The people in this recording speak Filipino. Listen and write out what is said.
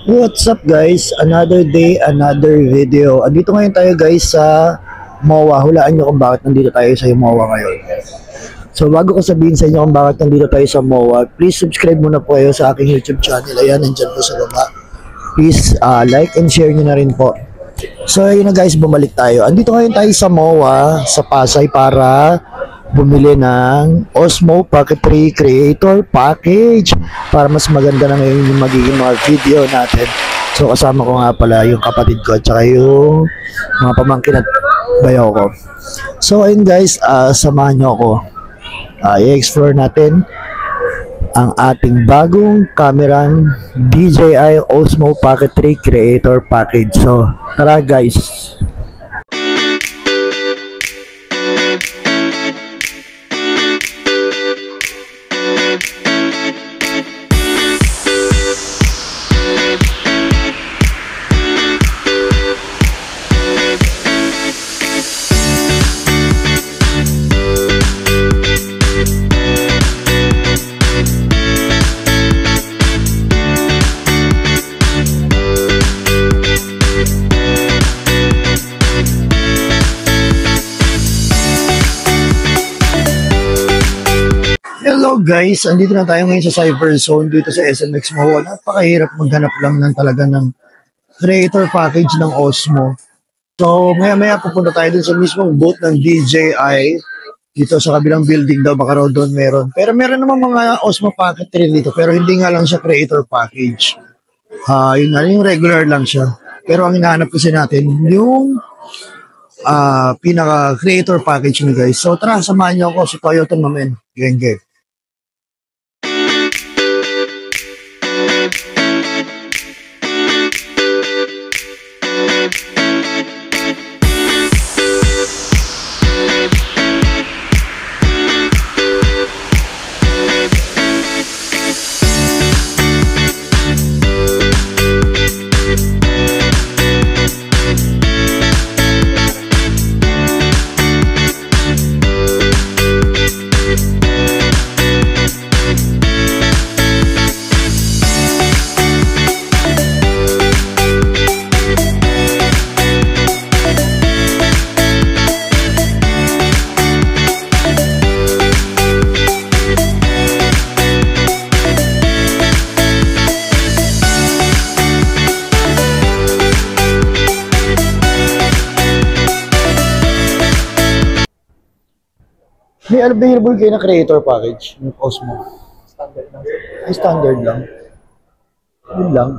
What's up guys? Another day, another video. Andito ngayon tayo guys sa MOA. Hulaan nyo kung bakit nandito tayo sa MOA ngayon. So bago ko sabihin sa inyo kung bakit nandito tayo sa MOA, please subscribe muna po kayo sa aking YouTube channel. Ayan, nandyan po sa baba. Please like and share nyo na rin po. So ayun na guys, bumalik tayo. Andito ngayon tayo sa MOA, sa Pasay para bumili ng Osmo Pocket 3 Creator Package para mas maganda na ngayon yung magiging mga video natin. So kasama ko nga pala yung kapatid ko at saka yung mga pamangkin at bayaw ko. So ayun guys, samahan nyo ako. I-explore natin ang ating bagong kamerang DJI Osmo Pocket 3 Creator Package. So tara guys. Hello guys, andito na tayo ngayon sa Cyber Zone dito sa SMX MOA. Napakahirap maghanap lang ng talaga ng creator package ng Osmo. So maya-maya pupunta tayo dun sa mismong booth ng DJI dito sa kabilang building daw, baka raw doon meron. Pero meron naman mga Osmo Pocket 3 dito, pero hindi nga lang siya creator package. Yun nga, yung regular lang siya. Pero ang hinahanap kasi natin yung pinaka creator package ni guys. So tara, samahan niyo ako si Toyota Mamen. Geng. May available kayo na creator package ng Osmo? Standard lang. Ay, standard lang. Yun lang.